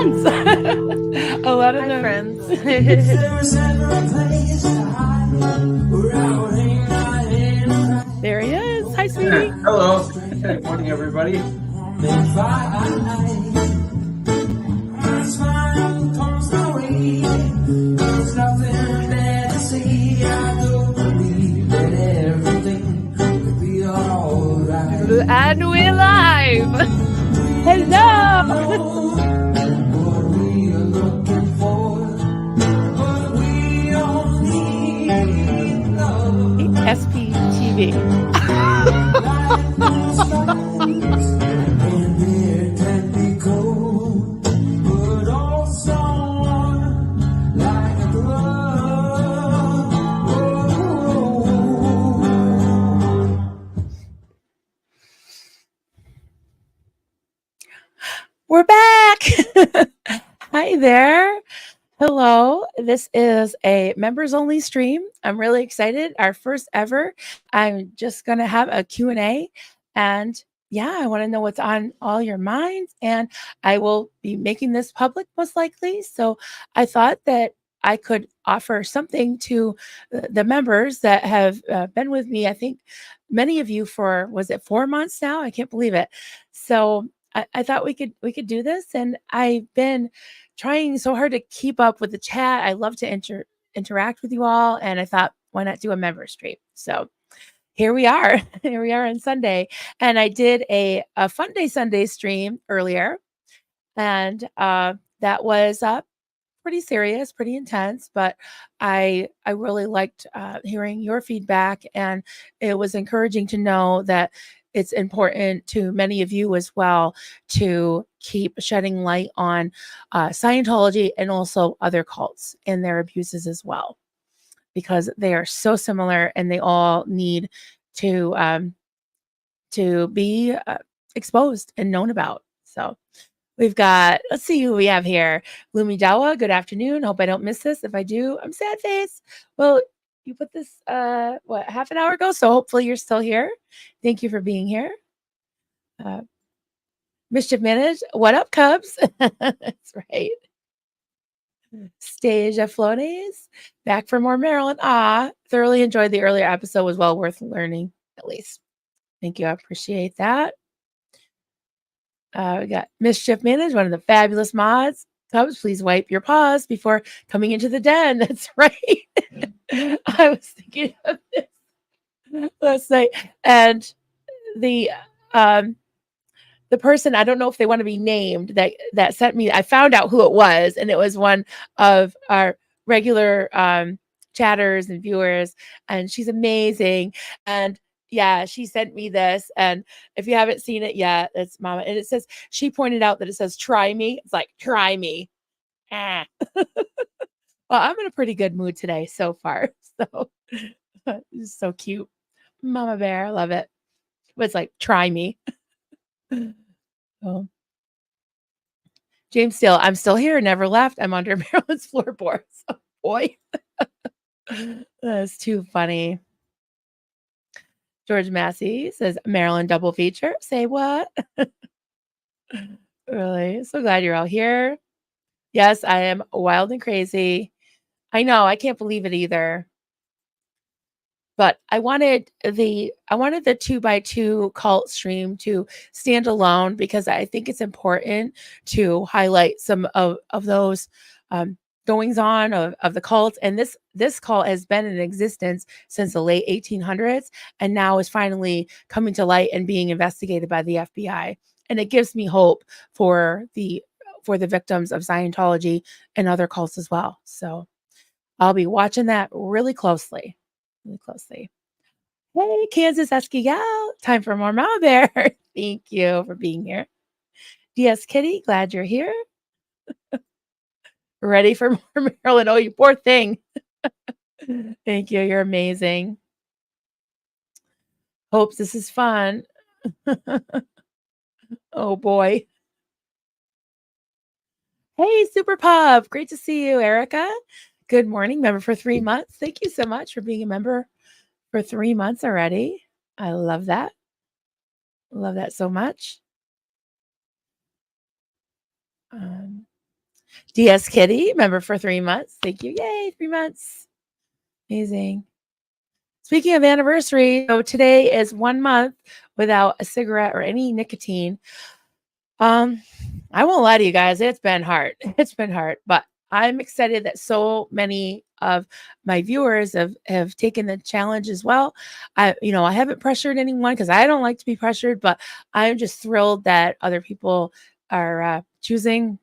months. A lot of Hi, them. friends. There he is. Hi, sweetie. Hello. Good morning, everybody. And we're live. Hello. SPTV. We're back. Hi there. Hello. This is a members only stream. I'm really excited. Our first ever. I'm just going to have a Q&A, and yeah, I want to know what's on all your minds, and I will be making this public most likely. So I thought that I could offer something to the members that have been with me. I think many of you for, was it 4 months now? I can't believe it. So I thought we could do this, and I've been trying so hard to keep up with the chat. I love to interact with you all, and I thought, why not do a member stream? So here we are. Here we are on Sunday, and I did a Fun Day Sunday stream earlier, and that was pretty serious, pretty intense, but I really liked hearing your feedback, and it was encouraging to know that it's important to many of you as well to keep shedding light on Scientology and also other cults and their abuses as well, because they are so similar and they all need to be exposed and known about. So we've got, let's see who we have here. Lumi Dawa, good afternoon. Hope I don't miss this. If I do, I'm sad face. Well, you put this, half an hour ago? So hopefully you're still here. Thank you for being here. Mischief Managed, what up, Cubs? That's right. Stage of Flores, back for more Maryland. Thoroughly enjoyed the earlier episode. Was well worth learning, at least. Thank you. I appreciate that. We got Mischief Managed, one of the fabulous mods. Cubs, please wipe your paws before coming into the den. That's right. I was thinking of this last night. And the person, I don't know if they want to be named, that sent me, I found out who it was, and it was one of our regular chatters and viewers, and she's amazing. And yeah, she sent me this, and if you haven't seen it yet, it's Mama, and it says, she pointed out that it says try me. It's like, try me. Well, I'm in a pretty good mood today so far. So it's so cute. Mama Bear, I love it. It's like, try me. Oh. James Steele, I'm still here, never left. I'm under Maryland's floorboards. Oh, boy. That's too funny. George Massey says, Maryland double feature. Say what? Really? So glad you're all here. Yes, I am wild and crazy. I know, I can't believe it either. But I wanted the 2x2 cult stream to stand alone, because I think it's important to highlight some of those goings on of the cults. And this cult has been in existence since the late 1800s, and now is finally coming to light and being investigated by the FBI. And it gives me hope for the victims of Scientology and other cults as well. So I'll be watching that really closely. Hey, Kansas Esquigal, time for more Mama Bear. Thank you for being here. DS Kitty, glad you're here. Ready for more Maryland? Oh, you poor thing. Thank you. You're amazing. Hopes this is fun. Oh, boy. Hey, Super Pub. Great to see you, Erica. Good morning. Member for 3 months. Thank you so much for being a member for 3 months already. I love that. Love that so much. DS Kitty, member for 3 months. Thank you. Yay, 3 months. Amazing. Speaking of anniversary, so today is 1 month without a cigarette or any nicotine. I won't lie to you guys, it's been hard. It's been hard, but I'm excited that so many of my viewers have taken the challenge as well. I haven't pressured anyone because I don't like to be pressured, but I'm just thrilled that other people are choosing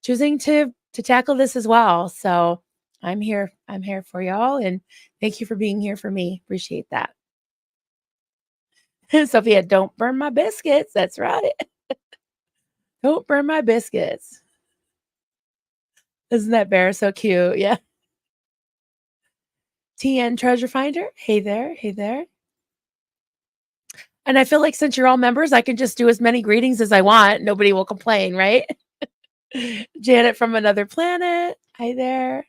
to tackle this as well. So I'm here. I'm here for y'all, and thank you for being here for me. Appreciate that. Sophia, don't burn my biscuits. That's right. Don't burn my biscuits. Isn't that bear so cute? Yeah. TN Treasure Finder. Hey there. Hey there. And I feel like since you're all members, I can just do as many greetings as I want. Nobody will complain, right? Janet from Another Planet. Hi there.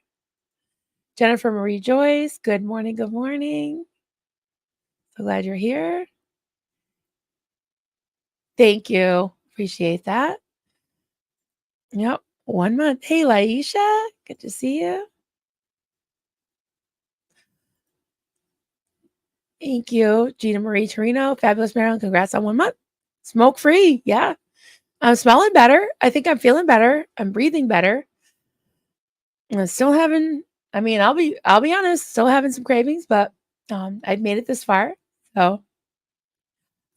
Jennifer Marie Joyce. Good morning. Good morning. So glad you're here. Thank you. Appreciate that. Yep. 1 month. Hey, Laisha. Good to see you. Thank you. Gina Marie Torino. Fabulous Maryland. Congrats on 1 month. Smoke free. Yeah. I'm smelling better. I think I'm feeling better. I'm breathing better. I'm still having, I'll be honest, still having some cravings, but I've made it this far. So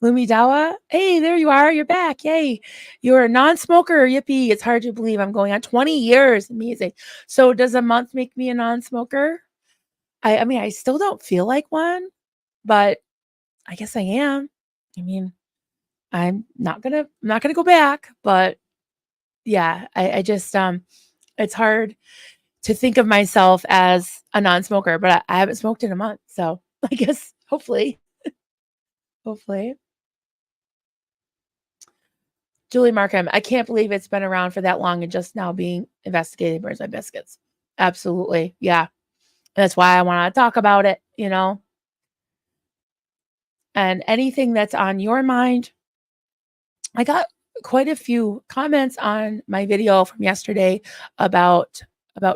Lumi Dawa, hey, there you are. You're back. Yay. You're a non-smoker. Yippee. It's hard to believe I'm going on 20 years. Amazing. So does a month make me a non-smoker? I still don't feel like one, but I guess I am. I mean, I'm not gonna go back, but yeah, I just it's hard to think of myself as a non-smoker, but I haven't smoked in a month, so I guess hopefully. Julie Markham, I can't believe it's been around for that long and just now being investigated. Where's my biscuits? Absolutely. Yeah. That's why I want to talk about it, and anything that's on your mind. I got quite a few comments on my video from yesterday about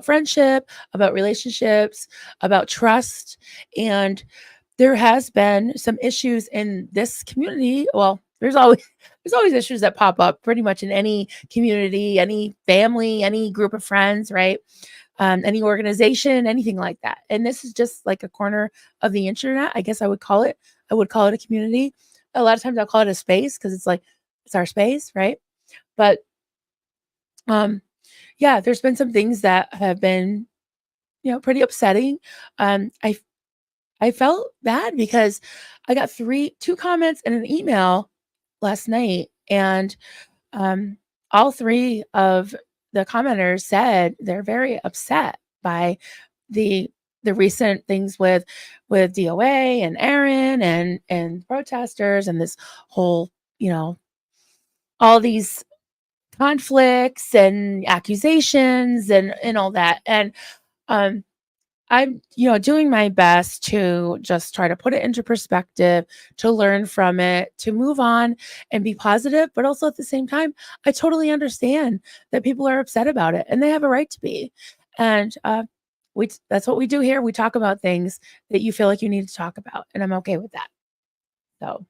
friendship, about relationships, about trust, and there has been some issues in this community. Well, there's always issues that pop up pretty much in any community, any family, any group of friends, right? Any organization, anything like that. And this is just like a corner of the internet. I guess I would call it. I would call it a community. A lot of times I'll call it a space because it's like it's our space, right? But yeah, there's been some things that have been, pretty upsetting. I felt bad because I got two comments and an email last night, and all three of the commenters said they're very upset by the recent things with DOA and Aaron and protesters and this whole, all these conflicts and accusations and all that. And I'm, doing my best to just try to put it into perspective, to learn from it, to move on and be positive. But also at the same time, I totally understand that people are upset about it and they have a right to be. And that's what we do here. We talk about things that you feel like you need to talk about. And I'm okay with that. So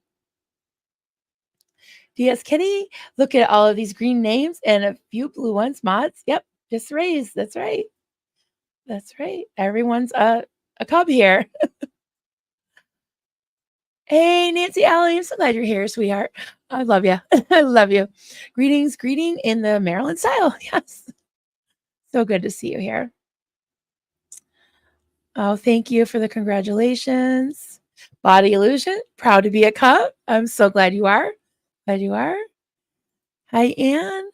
DS Kitty, look at all of these green names and a few blue ones. Mods. Yep. Just raised. That's right. That's right. Everyone's a cub here. Hey, Nancy Alley, I'm so glad you're here, sweetheart. I love you. I love you. Greeting in the Maryland style. Yes. So good to see you here. Oh, thank you for the congratulations. Body Illusion, proud to be a cub. I'm so glad you are. Glad you are. Hi, Anne.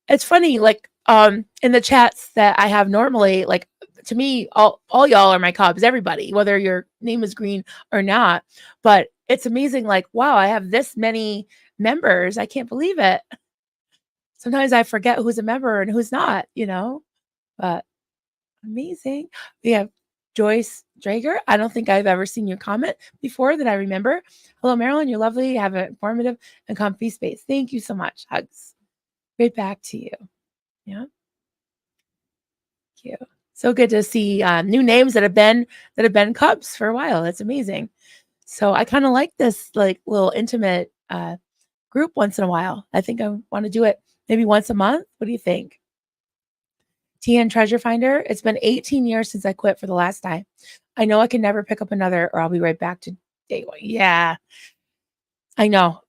It's funny, like, in the chats that I have normally, like, to me, all y'all are my cubs, everybody, whether your name is green or not. But it's amazing, like, wow, I have this many members. I can't believe it. Sometimes I forget who's a member and who's not, but amazing. We have Joyce Drager. I don't think I've ever seen your comment before that I remember. Hello, Marilyn. You're lovely. Have an informative and comfy space. Thank you so much. Hugs. Right back to you. Yeah. Thank you. So good to see new names that have been Cubs for a while. That's amazing. So I kind of like this like little intimate group once in a while. I think I want to do it maybe once a month. What do you think? TN Treasure Finder. It's been 18 years since I quit for the last time. I know I can never pick up another, or I'll be right back to day one. Yeah, I know.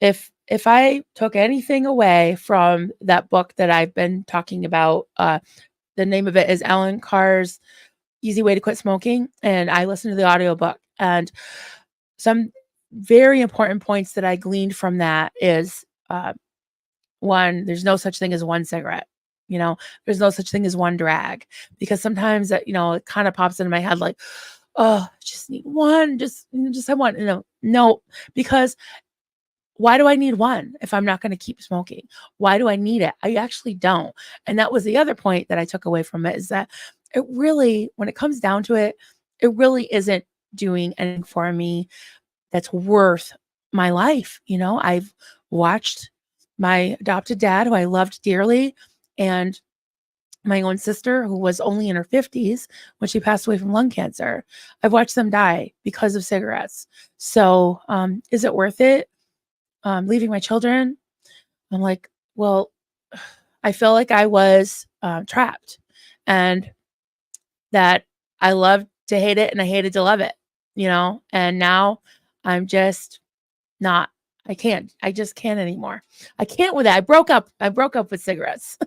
If I took anything away from that book that I've been talking about, the name of it is Ellen Carr's Easy Way to Quit Smoking, and I listened to the audiobook. And some very important points that I gleaned from that is one, there's no such thing as one cigarette. There's no such thing as one drag, because sometimes that, it kind of pops into my head like, oh, just need one, just have one, no, because why do I need one if I'm not going to keep smoking? Why do I need it? I actually don't. And that was the other point that I took away from it, is that it really, when it comes down to it, it really isn't doing anything for me that's worth my life. I've watched my adopted dad, who I loved dearly, and my own sister, who was only in her 50s when she passed away from lung cancer. I've watched them die because of cigarettes. So, is it worth it? Leaving my children? I'm like, well, I feel like I was trapped, and that I loved to hate it and I hated to love it, and now I'm just not, I just can't anymore. I can't with it. I broke up with cigarettes.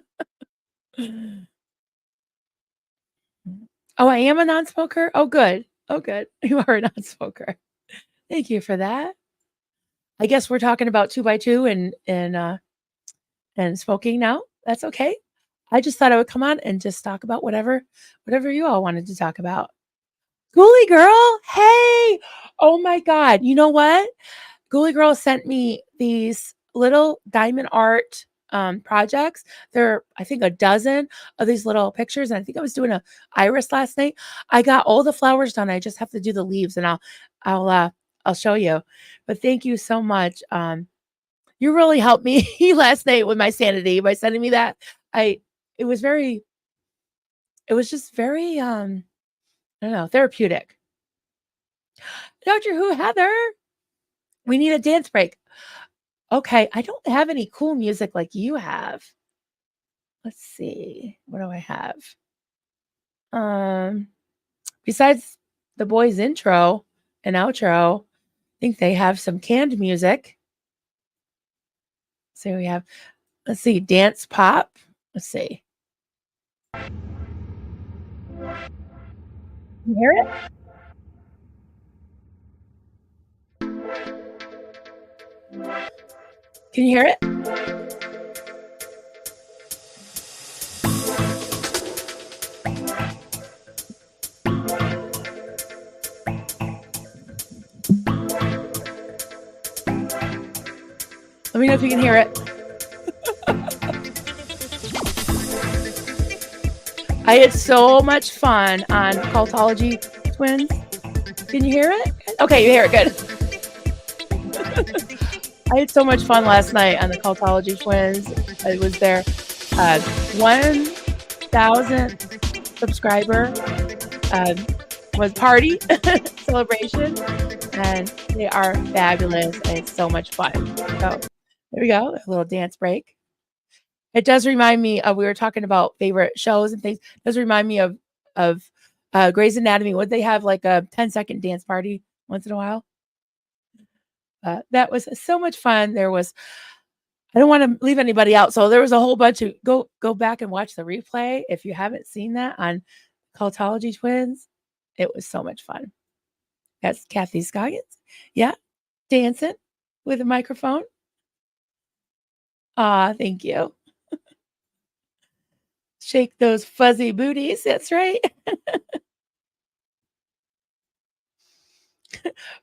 Oh, I am a non-smoker? Oh, good. Oh, good. You are a non-smoker. Thank you for that. I guess we're talking about 2x2 and smoking now. That's okay. I just thought I would come on and just talk about whatever you all wanted to talk about. Ghoulie Girl, hey! Oh my God. You know what? Ghoulie Girl sent me these little diamond art projects. There are, I think, a dozen of these little pictures. And I think I was doing a iris last night. I got all the flowers done. I just have to do the leaves, and I'll show you. But thank you so much. You really helped me last night with my sanity by sending me that. I it was very it was just very I don't know, therapeutic. Doctor Who, Heather, we need a dance break. Okay, I don't have any cool music like you have. Let's see. What do I have? Um, Besides the boys' intro and outro, I think they have some canned music. So we have, let's see, dance pop. Let's see. You hear it? Can you hear it? Let me know if you can hear it. I had so much fun on Cultology Twins. Can you hear it? Okay, you hear it. Good. I had so much fun last night on the Cultology Twins. I was their 1,000th subscriber was party celebration, and they are fabulous, and it's so much fun. So there we go, a little dance break. It does remind me of, we were talking about favorite shows and things. It does remind me of Grey's Anatomy. Would they have like a 10-second dance party once in a while? That was so much fun. I don't want to leave anybody out. So there was a whole bunch of, go back and watch the replay if you haven't seen that on Cultology Twins. It was so much fun. That's Kathy Scoggins. Yeah, dancing with a microphone. Thank you. Shake those fuzzy booties. That's right.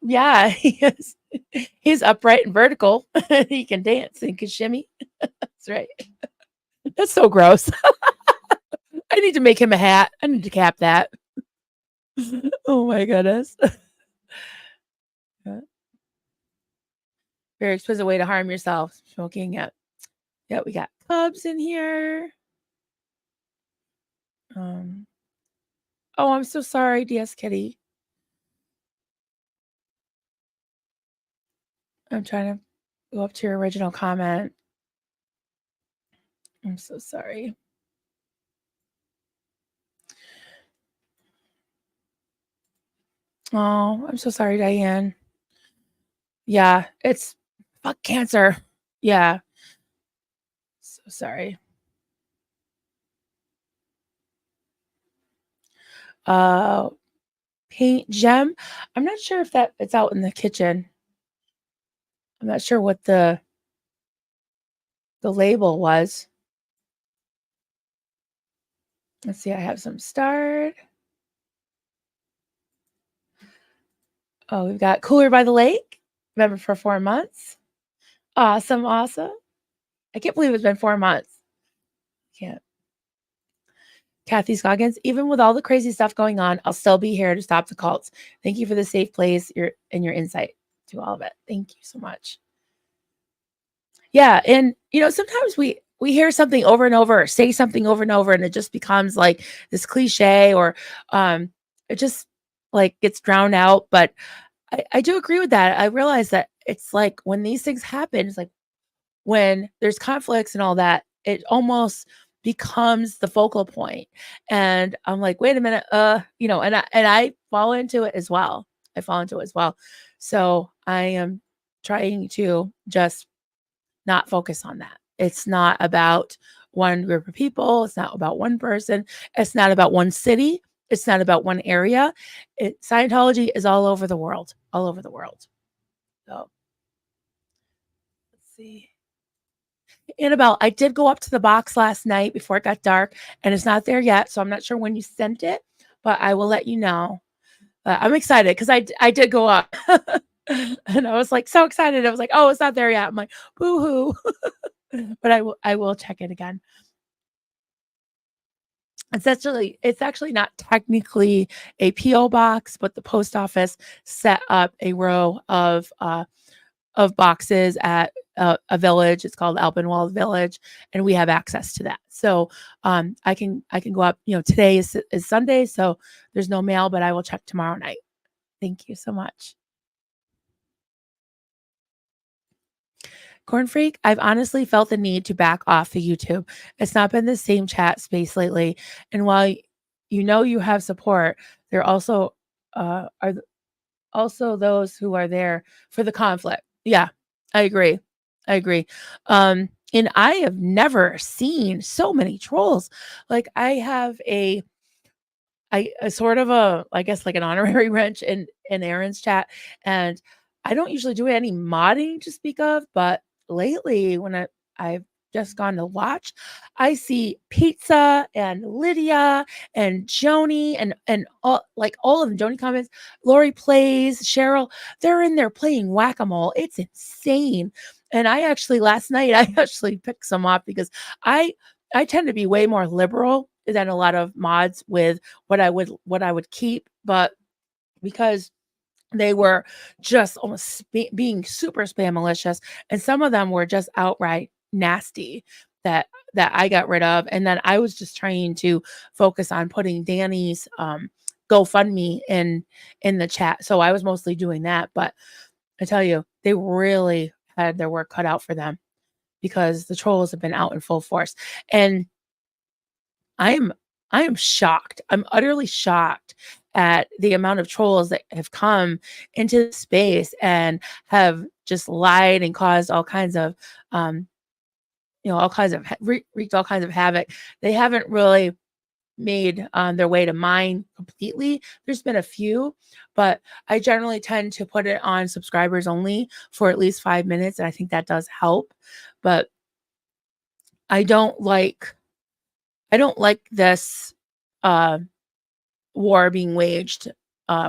Yeah, he's upright and vertical. He can dance and can shimmy. That's right. That's so gross. I need to make him a hat. I need to cap that. Oh my goodness. Very expensive way to harm yourself, smoking it. Yeah, we got Cubs in here. Oh, I'm so sorry, DS Kitty. I'm trying to go up to your original comment. I'm so sorry. Oh, I'm so sorry, Diane. Yeah, it's fuck cancer. Yeah. So sorry. Paint gem. I'm not sure if it's out in the kitchen. I'm not sure what the label was. Let's see, I have some starred. Oh, we've got Cooler by the Lake. Member for 4 months. Awesome, awesome. I can't believe it's been 4 months. Can't. Kathy Scoggins, even with all the crazy stuff going on, I'll still be here to stop the cults. Thank you for the safe place and your insight to all of it. Thank you so much. Yeah, and sometimes we hear something over and over, say something over and over, and it just becomes like this cliche, or it just like gets drowned out. But I do agree with that. I realize that it's like when these things happen, it's like when there's conflicts and all that, it almost becomes the focal point. And I'm like, wait a minute, and I fall into it as well. So I am trying to just not focus on that. It's not about one group of people. It's not about one person. It's not about one city. It's not about one area. Scientology is all over the world, all over the world. So let's see. Annabelle, I did go up to the box last night before it got dark, and it's not there yet. So I'm not sure when you sent it, but I will let you know. I'm excited because I did go up. And I was like so excited. I was like, oh, it's not there yet. I'm like, boo hoo. But I will check it again. It's actually not technically a PO box, but the post office set up a row of boxes at a village. It's called Alpenwald Village, and we have access to that. So I can go up. Today is Sunday, so there's no mail, but I will check tomorrow night. Thank you so much. Corn Freak, I've honestly felt the need to back off the YouTube. It's not been the same chat space lately. And while you have support, there also are also those who are there for the conflict. Yeah, I agree. And I have never seen so many trolls. Like I have a sort of I guess like an honorary wrench in Aaron's chat, and I don't usually do any modding to speak of, but lately when I've just gone to watch, I see Pizza and Lydia and Joni and all of them. Joni comments, Lori plays, Cheryl, they're in there playing whack-a-mole. It's insane. And I actually last night I actually picked some up because I tend to be way more liberal than a lot of mods with what I would keep, but because they were just almost being super spam malicious, and some of them were just outright nasty that I got rid of, and then I was just trying to focus on putting Danny's GoFundMe in the chat, so I was mostly doing that. But I tell you, they really had their work cut out for them because the trolls have been out in full force, and I am shocked. I'm utterly shocked at the amount of trolls that have come into the space and have just lied and caused all kinds of wreaked all kinds of havoc. They haven't really made their way to mine completely. There's been a few, but I generally tend to put it on subscribers only for at least 5 minutes, and I think that does help. But I don't like this war being waged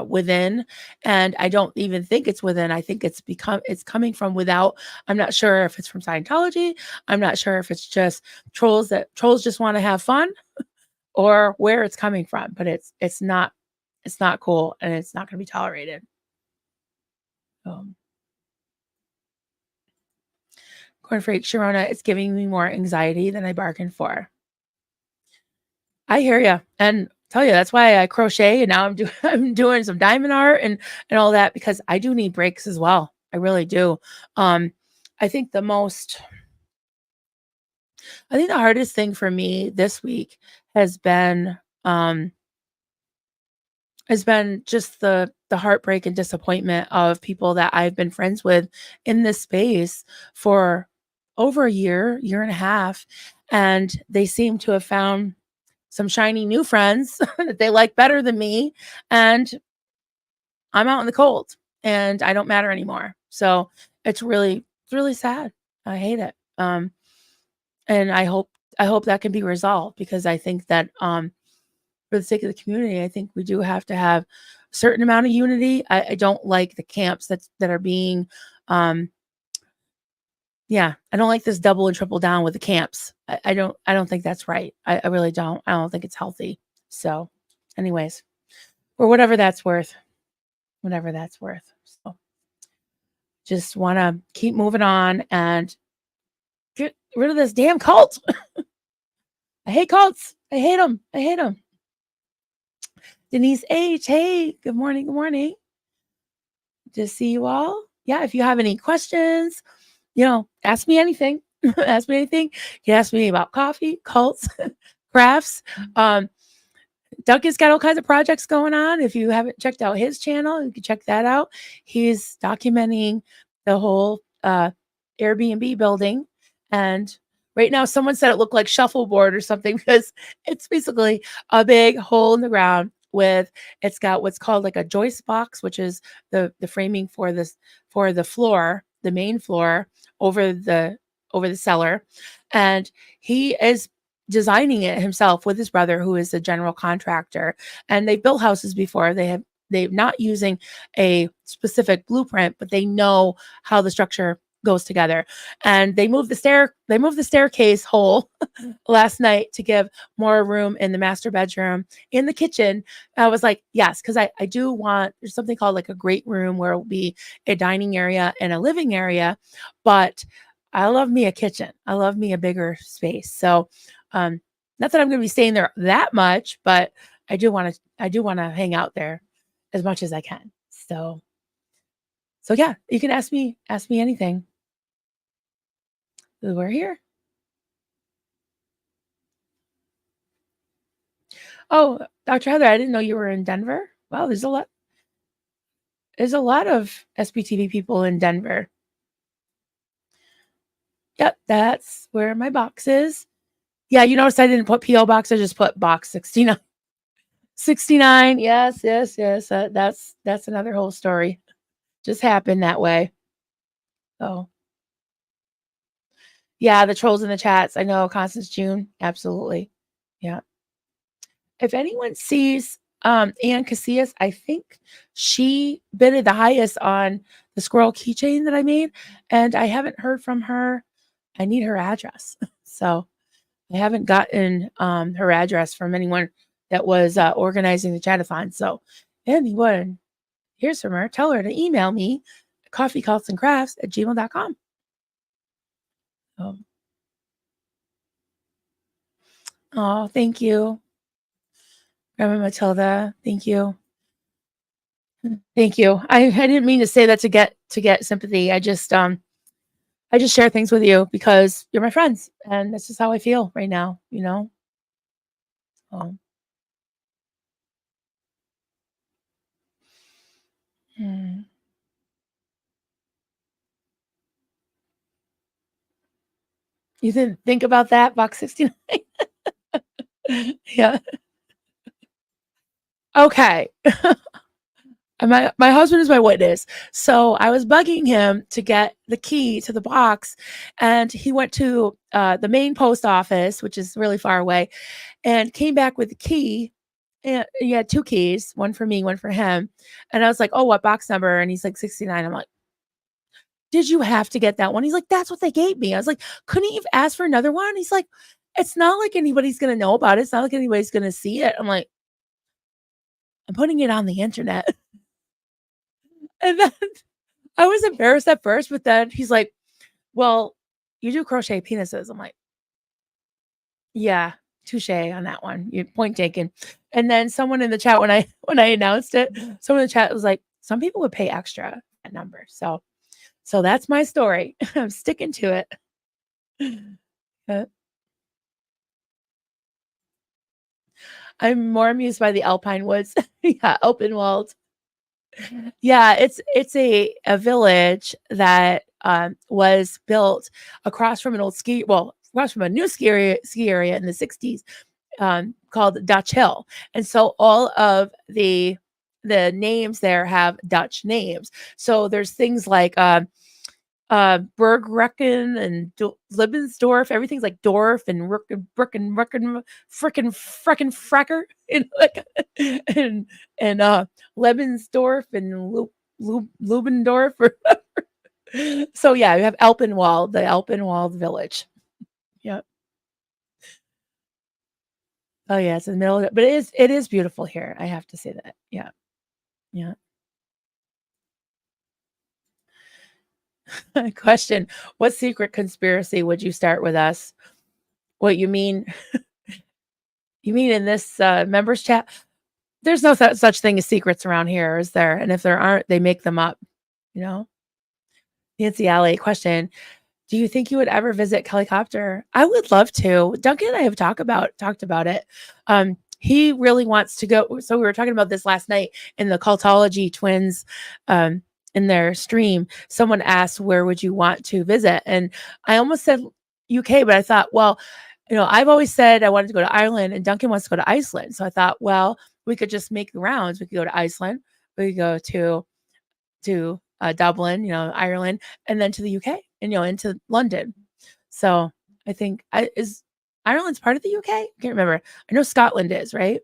within, and I don't even think it's within. I think it's coming from without. I'm not sure if it's from Scientology. I'm not sure if it's just trolls just want to have fun, or where it's coming from. But it's not cool, and it's not going to be tolerated. Cornflake Sharona, it's giving me more anxiety than I bargained for. I hear you, and tell you that's why I crochet, and now I'm doing some diamond art and all that because I do need breaks as well. I really do. Um, I think the hardest thing for me this week has been um just the heartbreak and disappointment of people that I've been friends with in this space for over a year and a half, and they seem to have found some shiny new friends that they like better than me, and I'm out in the cold and I don't matter anymore. So it's really sad. I hate it. And I hope that can be resolved because I think that for the sake of the community, I think we do have to have a certain amount of unity. I don't like the camps that are being um yeah, I don't like this double and triple down with the camps. I don't think that's right. I really don't. I don't think it's healthy. So anyways, or whatever that's worth. Whatever that's worth. So just want to keep moving on and get rid of this damn cult. I hate cults. I hate them. I hate them. Denise H. Hey, good morning. Good morning. Just see you all. Yeah, if you have any questions, ask me anything. Ask me anything. You can ask me about coffee, cults, crafts. Duncan's got all kinds of projects going on. If you haven't checked out his channel, you can check that out. He's documenting the whole Airbnb building. And right now, someone said it looked like shuffleboard or something because it's basically a big hole in the ground it's got what's called like a joist box, which is the framing for the floor, the main floor over the cellar. And he is designing it himself with his brother, who is a general contractor. And they've built houses before. They're not using a specific blueprint, but they know how the structure goes together. And they moved the staircase hole last night to give more room in the master bedroom, in the kitchen. I was like, yes, because I do want, there's something called like a great room where it will be a dining area and a living area, but I love me a kitchen. I love me a bigger space. So not that I'm going to be staying there that much, but I do want to hang out there as much as I can. So yeah, you can ask me anything. We're here. Oh, Dr. Heather, I didn't know you were in Denver. Wow, there's a lot of SBTV people in Denver. Yep, that's where my box is. Yeah, you notice I didn't put PO box, I just put box 69. 69. Yes. That's another whole story. Just happened that way. Oh. Yeah, the trolls in the chats. I know Constance June. Absolutely. Yeah. If anyone sees Ann Casillas, I think she bidded the highest on the squirrel keychain that I made, and I haven't heard from her. I need her address. So I haven't gotten her address from anyone that was organizing the chatathon. So anyone hears from her, tell her to email me coffeecultsandcrafts@gmail.com. Oh, thank you. Grandma Matilda, thank you. Thank you. I didn't mean to say that to get sympathy. I just share things with you because you're my friends, and this is how I feel right now, Um, hmm. You didn't think about that, box 69? Yeah. Okay. And my husband is my witness. So I was bugging him to get the key to the box, and he went to the main post office, which is really far away, and came back with the key. And he had two keys, one for me, one for him. And I was like, "Oh, what box number?" And he's like, 69. I'm like, "Did you have to get that one?" He's like, "That's what they gave me." I was like, "Couldn't you have asked for another one?" He's like, "It's not like anybody's gonna know about it. It's not like anybody's gonna see it." I'm like, "I'm putting it on the internet." And then I was embarrassed at first, but then he's like, "Well, you do crochet penises. I'm like, yeah, touche on that one. You point taken. And then someone in the chat when I announced it, someone in the chat was like, some people would pay extra that number. So that's my story. I'm sticking to it. I'm more amused by the Alpine Woods. Yeah, Alpenwald. Yeah, it's a village that was built across from an old across from a new ski area in the 60s, called Dutch Hill. And so all of the names there have Dutch names. So there's things like Bergrecken and Lebensdorf. Everything's like Dorf and Rucken, frickin' Frecker, like, and Lebensdorf and Lubendorf. So yeah, we have Alpenwald, the Alpenwald village. Yep. Oh yeah, it's in the middle of it, but it is beautiful here. I have to say that. Yeah. Yeah. Question: what secret conspiracy would you start with us? What you mean? You mean in this members chat? There's no such thing as secrets around here, is there? And if there aren't, they make them up. You know. Nancy Alley, question: do you think you would ever visit Helicopter? I would love to. Duncan and I have talked about it. He really wants to go. So we were talking about this last night in the Cultology twins, in their stream. Someone asked, where would you want to visit? And I almost said UK, but I thought, well, I've always said I wanted to go to Ireland, and Duncan wants to go to Iceland. So I thought, well, we could just make the rounds. We could go to Iceland. We could go to Dublin, Ireland, and then to the UK and, into London. So I think is Ireland's part of the UK? I can't remember. I know Scotland is, right?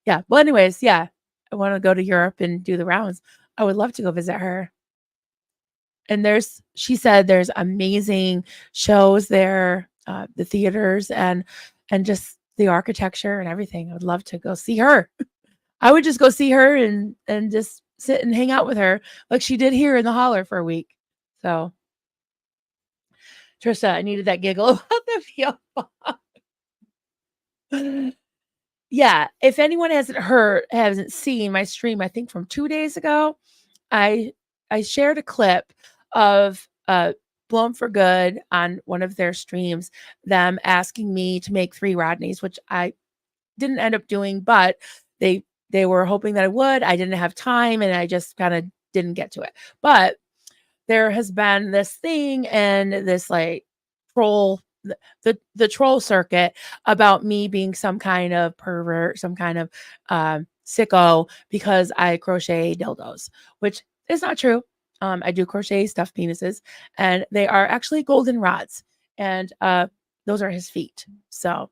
Yeah. Well, anyways, yeah, I want to go to Europe and do the rounds. I would love to go visit her. And she said there's amazing shows there, the theaters and just the architecture and everything. I would love to go see her. I would just go see her and just sit and hang out with her like she did here in the holler for a week. So, Trista, I needed that giggle about the PO box. Yeah, if anyone hasn't seen my stream, I think from 2 days ago, I shared a clip of Blown for Good on one of their streams, them asking me to make 3 Rodneys, which I didn't end up doing, but they were hoping that I would. I didn't have time, and I just kind of didn't get to it. But there has been this thing and this like troll, the troll circuit about me being some kind of pervert, some kind of sicko because I crochet dildos, which is not true. I do crochet stuffed penises, and they are actually golden rods, and those are his feet. So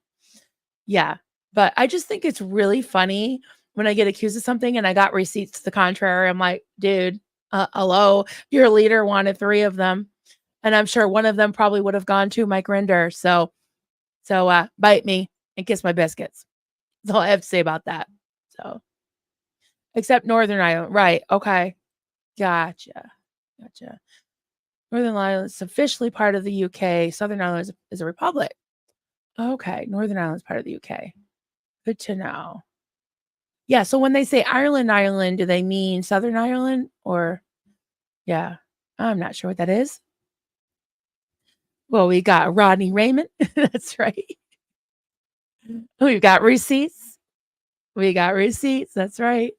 yeah, but I just think it's really funny when I get accused of something and I got receipts to the contrary. I'm like, dude, hello, your leader wanted 3 of them, and I'm sure one of them probably would have gone to my grinder. So bite me and kiss my biscuits. That's all I have to say about that. So, except Northern Ireland, right? Okay, gotcha. Northern Ireland is officially part of the UK. Southern Ireland is a republic. Okay, Northern Ireland is part of the UK. Good to know. Yeah, so when they say Ireland, do they mean Southern Ireland or yeah, I'm not sure what that is. Well, we got Rodney Raymond. That's right. We've got receipts. That's right.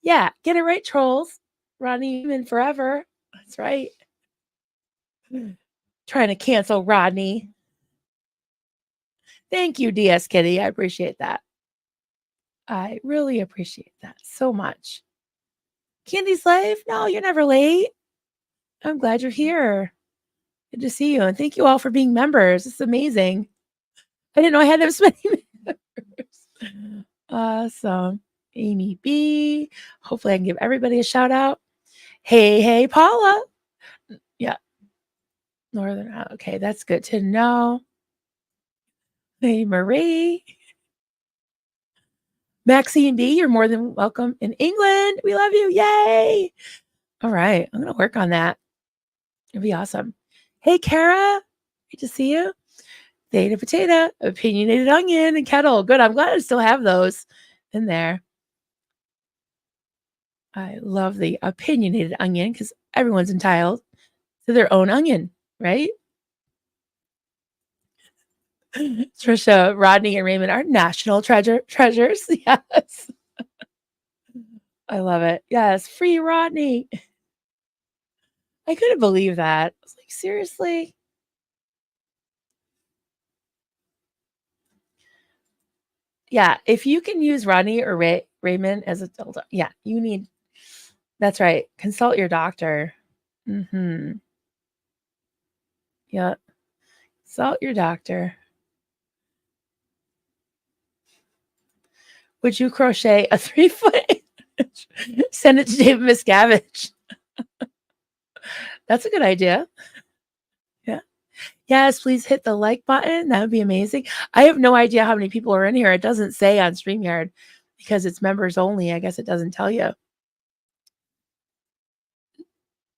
Yeah, get it right, trolls. Rodney Raymond forever. That's right. Trying to cancel Rodney. Thank you, DS Kitty. I appreciate that. I really appreciate that so much. Candy Slave? No, you're never late. I'm glad you're here. Good to see you. And thank you all for being members. It's amazing. I didn't know I had this many members. Awesome. Amy B. Hopefully I can give everybody a shout out. Hey, Paula. Yeah. Northern. Okay, that's good to know. Hey, Marie. Maxine B, you're more than welcome in England. We love you. Yay. All right. I'm going to work on that. It'll be awesome. Hey, Kara. Great to see you. Theta potato, opinionated onion, and kettle. Good. I'm glad I still have those in there. I love the opinionated onion because everyone's entitled to their own onion, right? Trisha, Rodney, and Raymond are national treasures. Yes. I love it. Yes. Free Rodney. I couldn't believe that. I was like, seriously? Yeah. If you can use Rodney or Raymond as a dildo, yeah, you need, that's right. Consult your doctor. Mm-hmm. Yeah. Consult your doctor. Would you crochet a 3-foot? Send it to David Miscavige. That's a good idea. Yeah. Yes, please hit the like button. That would be amazing. I have no idea how many people are in here. It doesn't say on StreamYard because it's members only. I guess it doesn't tell you.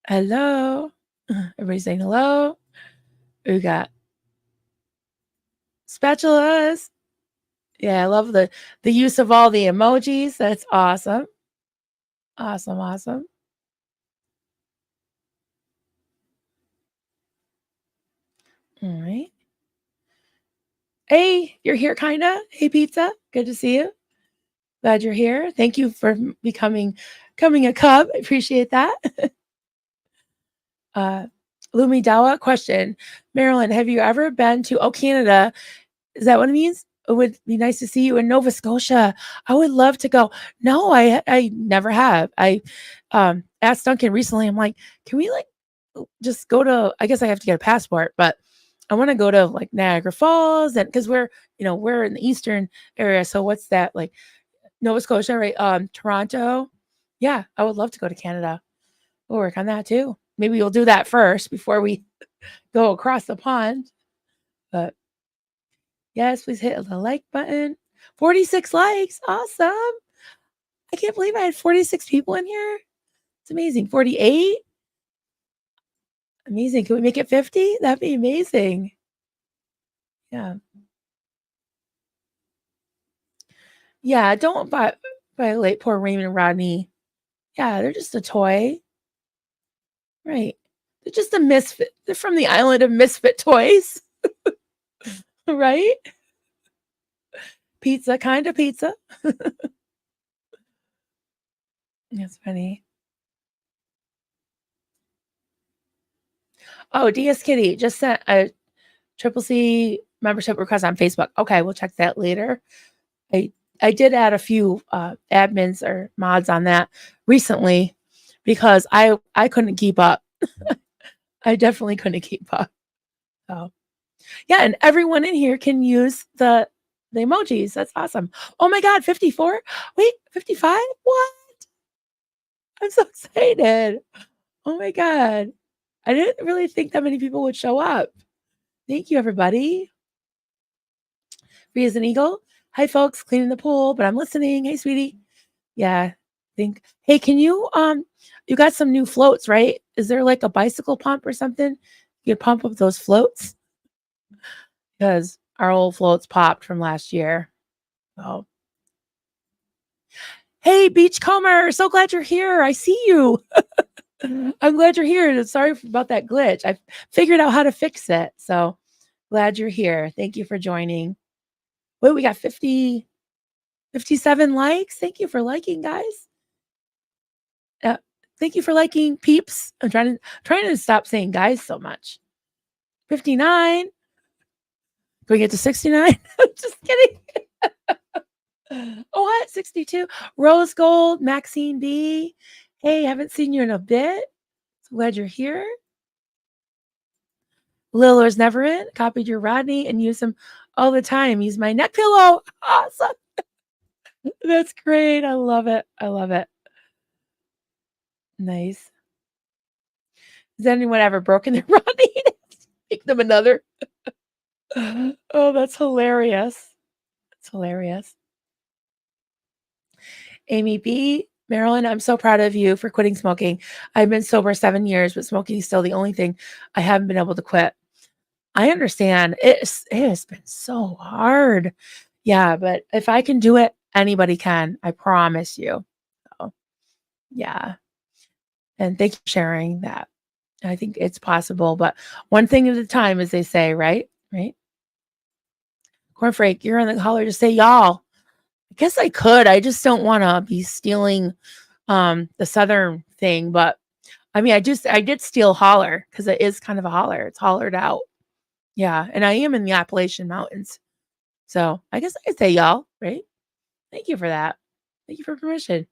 Hello. Everybody's saying hello. We got spatulas. Yeah, I love the use of all the emojis. That's awesome. Awesome, awesome. All right. Hey, you're here, kinda. Hey, pizza. Good to see you. Glad you're here. Thank you for coming a cub. I appreciate that. Lumi Dawa question. Marilyn, have you ever been to Canada? Is that what it means? It would be nice to see you in Nova Scotia. I would love to go. No, I never have. I asked Duncan recently. I'm like, can we like just go to? I guess I have to get a passport, but I want to go to like Niagara Falls, and because we're in the eastern area. So what's that like? Nova Scotia, right? Toronto. Yeah, I would love to go to Canada. We'll work on that too. Maybe we'll do that first before we go across the pond. But yes, please hit the like button. 46 likes. Awesome. I can't believe I had 46 people in here. It's amazing. 48. Amazing. Can we make it 50? That'd be amazing. Yeah. Yeah, don't violate poor Raymond and Rodney. Yeah, they're just a toy. Right. They're just a misfit. They're from the island of misfit toys. Right? Pizza, kind of pizza. That's funny. Oh, DS Kitty just sent a Triple C membership request on Facebook. Okay, we'll check that later. I did add a few admins or mods on that recently because I couldn't keep up. I definitely couldn't keep up. So yeah, and everyone in here can use the emojis. That's awesome. Oh my God, 54? Wait, 55? What? I'm so excited. Oh my God. I didn't really think that many people would show up. Thank you, everybody. Free as an eagle. Hi, folks. Cleaning the pool, but I'm listening. Hey, sweetie. Yeah. Hey, can you you got some new floats, right? Is there like a bicycle pump or something? You could pump up those floats because our old floats popped from last year. Oh. Hey, Beachcomber. So glad you're here. I see you. I'm glad you're here. Sorry about that glitch. I figured out how to fix it. So glad you're here. Thank you for joining. Wait, we got 57 likes. Thank you for liking, guys. Thank you for liking, peeps. I'm trying to stop saying guys so much. 59. Can we get to 69? Just kidding. Oh, what? 62. Rose Gold, Maxine B. Hey, haven't seen you in a bit. So glad you're here. Liller's never in. Copied your Rodney and use him all the time. Use my neck pillow. Awesome. That's great. I love it. I love it. Nice. Has anyone ever broken their Rodney? Make them another. Oh, that's hilarious. That's hilarious. Amy B. Marilyn, I'm so proud of you for quitting smoking. I've been sober 7 years, but smoking is still the only thing I haven't been able to quit. I understand. It has been so hard. Yeah, but if I can do it, anybody can. I promise you. So, yeah. And thank you for sharing that. I think it's possible, but one thing at a time, as they say, right? Right? Cornflake, you're on the caller. Just say y'all. I guess I could. I just don't want to be stealing the southern thing, but I mean, I did steal holler because it is kind of a holler. It's hollered out. Yeah, and I am in the Appalachian Mountains. So, I guess I could say y'all, right? Thank you for that. Thank you for permission.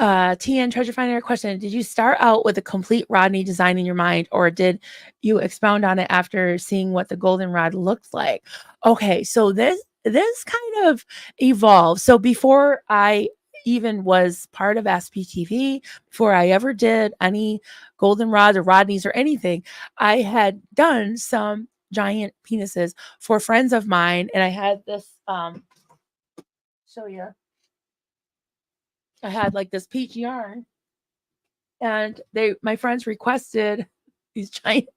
TN Treasure Finder question. Did you start out with a complete Rodney design in your mind, or did you expound on it after seeing what the goldenrod looked like? Okay, so this kind of evolved. So before I even was part of SPTV, before I ever did any goldenrods or Rodneys or anything, I had done some giant penises for friends of mine, and I had this show you. I had like this peach yarn, and my friends requested these giant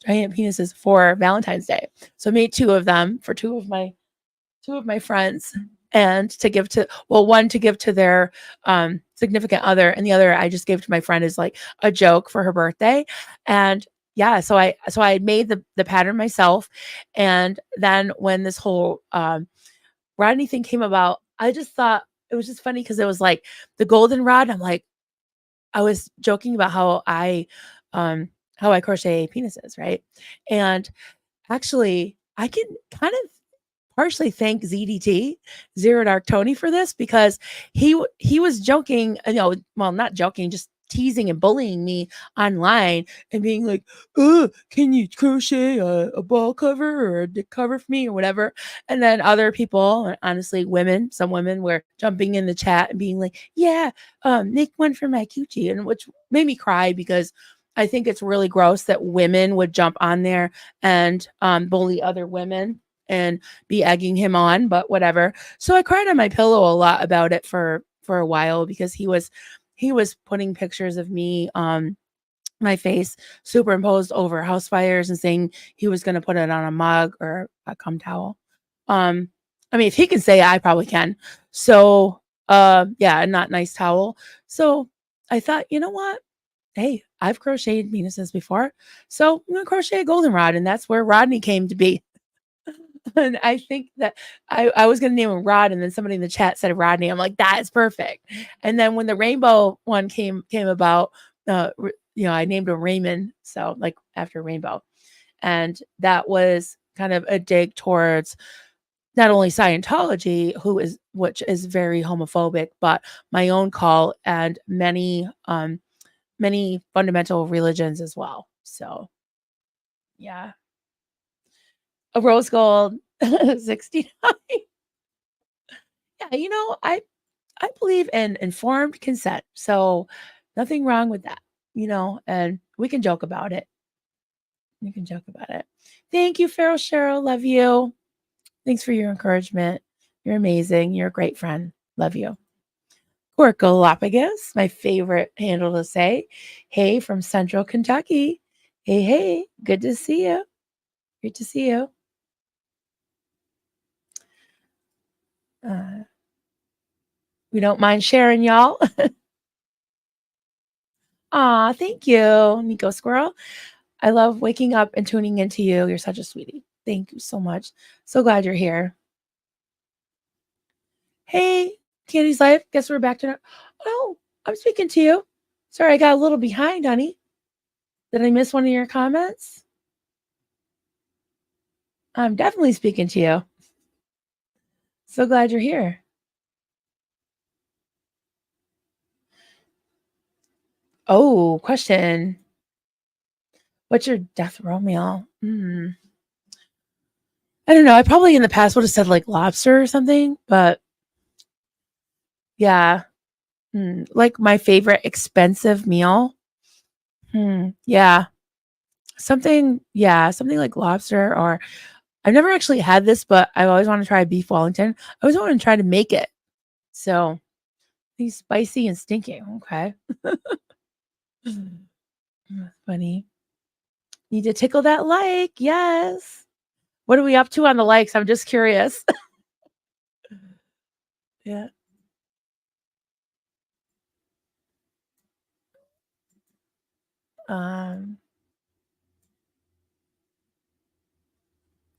penises for Valentine's Day. So I made two of them for two of my friends, and to give to, well, one to give to their significant other, and the other I just gave to my friend as like a joke for her birthday. And yeah, so I made the pattern myself. And then when this whole Rodney thing came about, I just thought it was just funny because it was like the goldenrod. I'm like, I was joking about how I crochet penises, right? And actually, I can kind of partially thank ZDT, Zero Dark Tony, for this, because he was joking, well, not joking, just teasing and bullying me online and being like, "Oh, can you crochet a ball cover or a dick cover for me or whatever?" And then other people, honestly, some women were jumping in the chat and being like, "Yeah, make one for my coochie," and which made me cry because I think it's really gross that women would jump on there and bully other women and be egging him on, but whatever. So I cried on my pillow a lot about it for a while because he was putting pictures of me my face superimposed over house fires and saying he was going to put it on a mug or a cum towel. I mean, if he can say it, I probably can. So yeah, a not nice towel. So I thought, you know what? Hey, I've crocheted penises before. So I'm gonna crochet a goldenrod, and that's where Rodney came to be. And I think that I was gonna name him Rod, and then somebody in the chat said Rodney. I'm like, that is perfect. And then when the rainbow one came about, I named him Raymond, so like after rainbow, and that was kind of a dig towards not only Scientology, which is very homophobic, but my own call and many fundamental religions as well. So yeah, a rose gold 69. Yeah, I believe in informed consent. So nothing wrong with that, and we can joke about it. We can joke about it. Thank you, Farrell Cheryl. Love you. Thanks for your encouragement. You're amazing. You're a great friend. Love you. Galapagos, my favorite handle to say. Hey, from Central Kentucky. Hey, hey. Good to see you. Great to see you. We don't mind sharing, y'all. Aw, thank you, Nico Squirrel. I love waking up and tuning into you. You're such a sweetie. Thank you so much. So glad you're here. Hey, Candy's Life. Guess we're back to. Oh, I'm speaking to you. Sorry, I got a little behind, honey. Did I miss one of your comments? I'm definitely speaking to you. So glad you're here. Oh, question. What's your death row meal? I don't know. I probably in the past would have said like lobster or something, but yeah. Like my favorite expensive meal. Yeah. Something like lobster, or I've never actually had this, but I always want to try beef Wellington. I always want to try to make it. So he's spicy and stinky. Okay. Funny. Need to tickle that like. Yes. What are we up to on the likes? I'm just curious. Yeah. Um,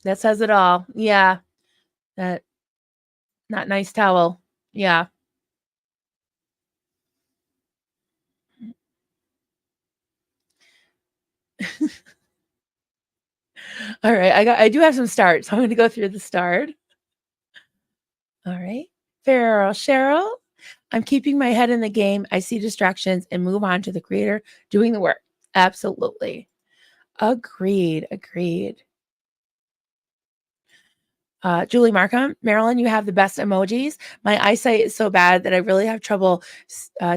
that says it all. Yeah. That not nice towel. Yeah. All right. I do have some starts. I'm going to go through the start. All right. Farrell, Cheryl, I'm keeping my head in the game. I see distractions and move on to the creator doing the work. Absolutely. Agreed. Agreed. Julie Markham, Marilyn, you have the best emojis. My eyesight is so bad that I really have trouble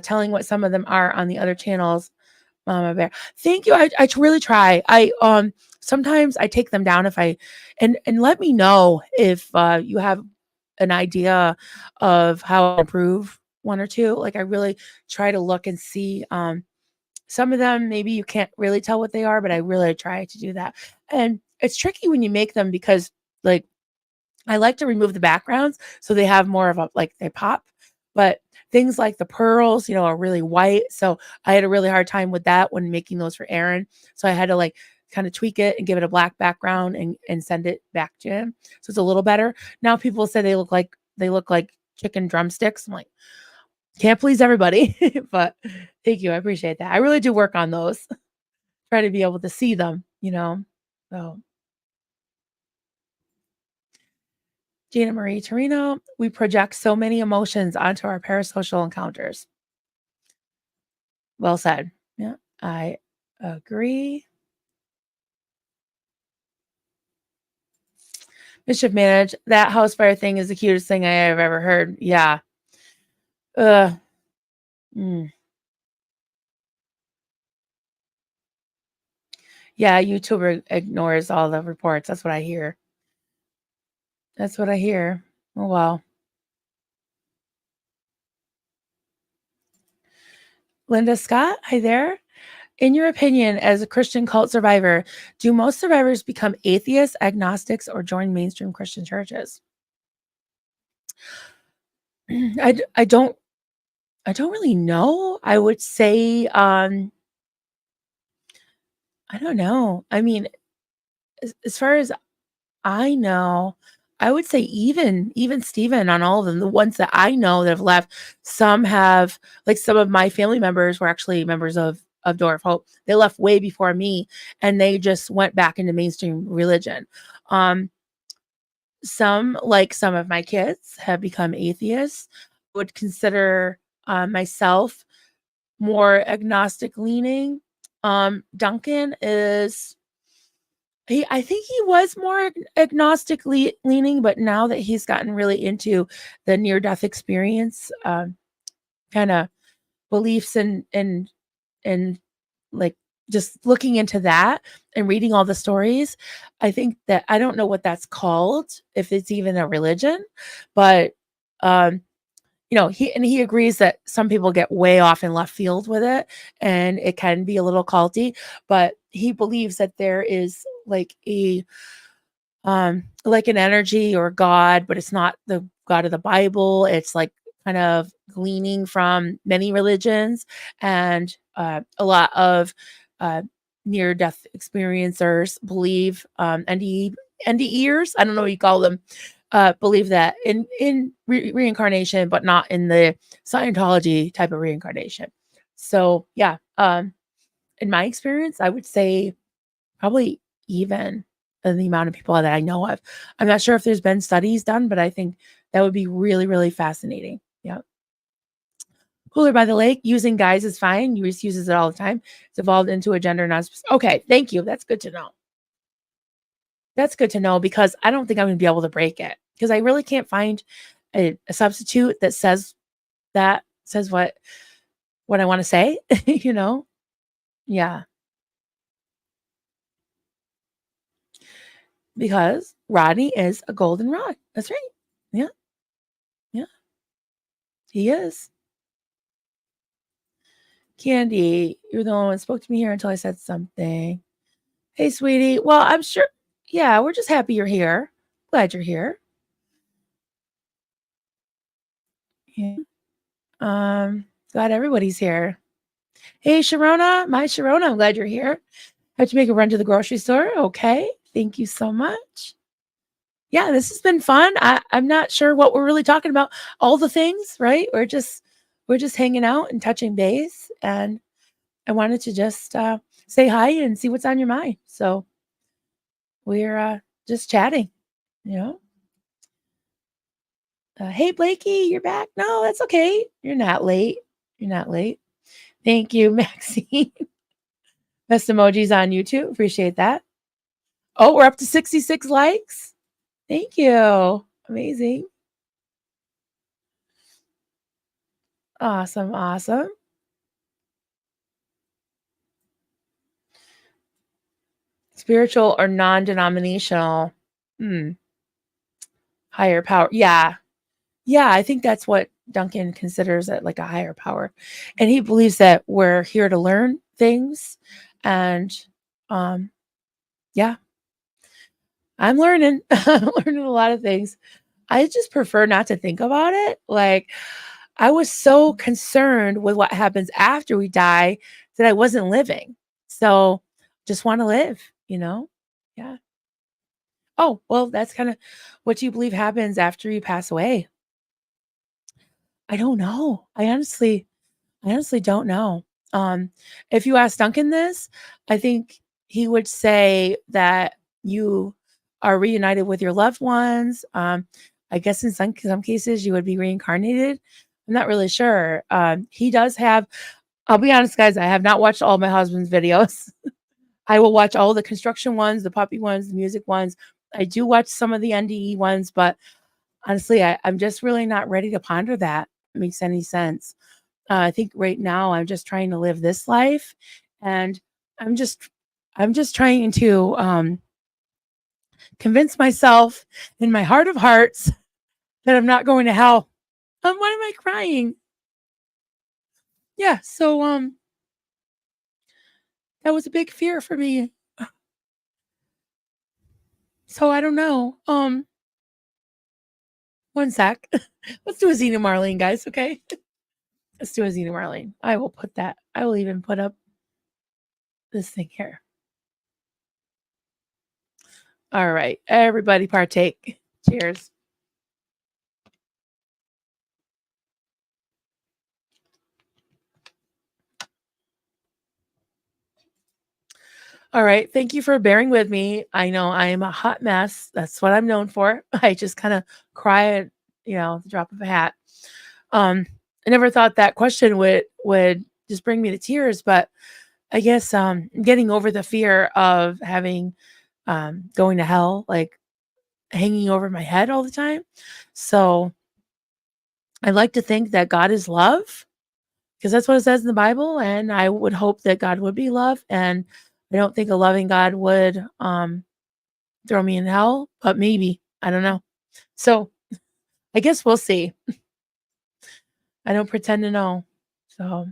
telling what some of them are on the other channels. Mama Bear, thank you. I really try. I sometimes I take them down if I and let me know if you have an idea of how to improve one or two. Like I really try to look and see. Some of them maybe you can't really tell what they are, but I really try to do that. And it's tricky when you make them because like I like to remove the backgrounds so they have more of a like they pop, but things like the pearls, are really white. So I had a really hard time with that when making those for Aaron. So I had to like kind of tweak it and give it a black background and send it back to him. So it's a little better. Now people say they look like chicken drumsticks. I'm like, can't please everybody, but thank you. I appreciate that. I really do work on those. Try to be able to see them. So Gina Marie Torino, we project so many emotions onto our parasocial encounters. Well said. Yeah, I agree. Mischief Manage, that house fire thing is the cutest thing I have ever heard. Yeah. Uh, mm. Yeah, YouTube ignores all the reports. That's what I hear. That's what I hear. Oh, wow. Linda Scott, hi there. In your opinion, as a Christian cult survivor, do most survivors become atheists, agnostics, or join mainstream Christian churches? I don't really know. I would say I don't know. I mean, as far as I know, I would say even Steven on all of them, the ones that I know that have left, some have like some of my family members were actually members of Door of Hope. They left way before me and they just went back into mainstream religion. Um some of my kids have become atheists. Would consider myself more agnostic leaning. Duncan is I think he was more agnostic leaning, but now that he's gotten really into the near death experience, kind of beliefs and like just looking into that and reading all the stories, I think that I don't know what that's called, if it's even a religion, but um he agrees that some people get way off in left field with it and it can be a little culty, but he believes that there is like an energy or God, but it's not the God of the Bible. It's like kind of gleaning from many religions and a lot of uh, near death experiencers believe NDEers, I don't know what you call them, believe that in reincarnation, but not in the Scientology type of reincarnation. So yeah, in my experience, I would say probably even the amount of people that I know of. I'm not sure if there's been studies done, but I think that would be really, really fascinating. Yeah. Cooler by the lake, using guys is fine. Reese uses it all the time. It's evolved into a gender non specific. Okay, thank you. That's good to know. That's good to know because I don't think I'm going to be able to break it because I really can't find a substitute that says what I want to say, you know? Yeah. Because Rodney is a goldenrod. That's right. Yeah. Yeah. He is. Candy, you're the one who spoke to me here until I said something. Hey, sweetie. Well, I'm sure. Yeah, we're just happy you're here. Glad you're here. Yeah. Glad everybody's here. Hey, Sharona, my Sharona, I'm glad you're here. Had to make a run to the grocery store. Okay. Thank you so much. Yeah, this has been fun. I'm not sure what we're really talking about. All the things, right? We're just hanging out and touching base. And I wanted to just say hi and see what's on your mind. So we're just chatting, you know. Hey, Blakey, you're back. No, that's okay. You're not late. You're not late. Thank you, Maxine. Best emojis on YouTube. Appreciate that. Oh, we're up to 66 likes. Thank you. Amazing. Awesome. Awesome. Spiritual or non-denominational. Higher power. Yeah. Yeah, I think that's what Duncan considers it, like a higher power. And he believes that we're here to learn things. And yeah, I'm learning. I'm learning a lot of things. I just prefer not to think about it. Like, I was so concerned with what happens after we die that I wasn't living. So just want to live, you know? Yeah. Oh, well, that's kind of what you believe happens after you pass away. I don't know. I honestly don't know. Um, if you ask Duncan this, I think he would say that you are reunited with your loved ones. I guess in some cases you would be reincarnated. I'm not really sure. He does have. I'll be honest, guys. I have not watched all my husband's videos. I will watch all the construction ones, the puppy ones, the music ones. I do watch some of the NDE ones, but honestly, I'm just really not ready to ponder that. If it makes any sense. I think right now I'm just trying to live this life, and I'm just I'm just trying to convince myself in my heart of hearts that I'm not going to hell. Why am I crying? Yeah, so that was a big fear for me. So I don't know. One sec. Let's do a Xena Marlene, guys. Okay, let's do a Xena Marlene. I will put that. I will even put up this thing here. All right, everybody partake. Cheers. All right. Thank you for bearing with me. I know I am a hot mess. That's what I'm known for. I just kind of cry at, the drop of a hat. I never thought that question would just bring me to tears, but I guess getting over the fear of having going to hell, like hanging over my head all the time. So I like to think that God is love because that's what it says in the Bible, and I would hope that God would be love. And I don't think a loving God would throw me in hell, but maybe. I don't know. So I guess we'll see. I don't pretend to know. So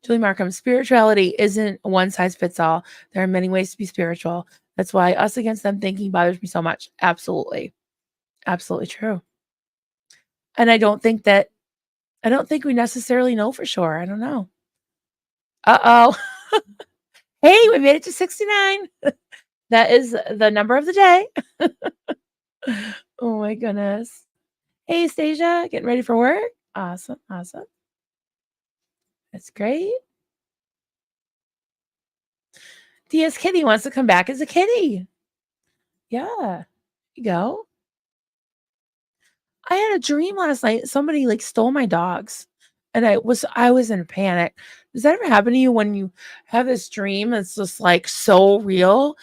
Julie Markham, spirituality isn't one size fits all. There are many ways to be spiritual. That's why us against them thinking bothers me so much. Absolutely. Absolutely true. And I don't think we necessarily know for sure. I don't know. Uh-oh. Hey, we made it to 69. That is the number of the day. Oh my goodness. Hey, Stasia, getting ready for work? Awesome. Awesome. That's great. Dia's kitty wants to come back as a kitty. Yeah. You go. I had a dream last night. Somebody like stole my dogs. And I was in a panic. Does that ever happen to you when you have this dream that's just like so real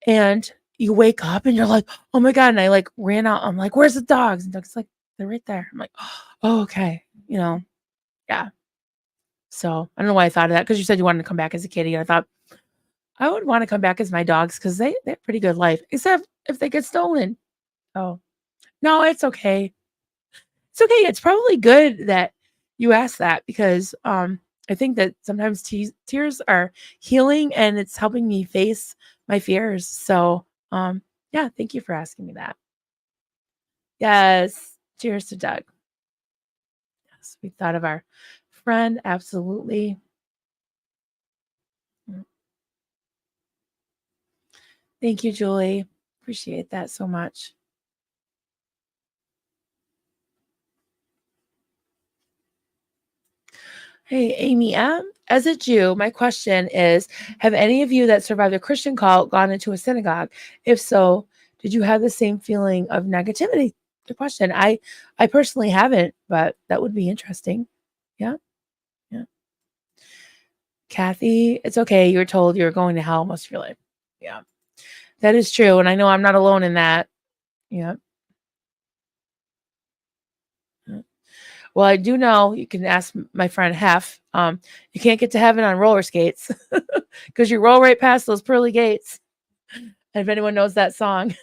and you wake up and you're like, oh my God. And I like ran out. I'm like, where's the dogs? And Doug's like, they're right there. I'm like, oh, okay. Yeah. So I don't know why I thought of that because you said you wanted to come back as a kitty. I thought I would want to come back as my dogs because they have pretty good life, except if they get stolen. Oh, no, it's okay. It's okay. It's probably good that you asked that because I think that sometimes tears are healing and it's helping me face my fears. So yeah, thank you for asking me that. Yes. Cheers to Doug. Yes, we thought of our friend. Absolutely. Thank you, Julie. Appreciate that so much. Hey, Amy M. As a Jew, my question is, have any of you that survived a Christian cult gone into a synagogue? If so, did you have the same feeling of negativity? Good question. I personally haven't, but that would be interesting. Yeah. Yeah. Kathy, it's okay. You were told you were going to hell most of your life. Yeah. That is true. And I know I'm not alone in that. Yeah. Yeah. Well, I do know you can ask my friend Hef. You can't get to heaven on roller skates because you roll right past those pearly gates. And if anyone knows that song,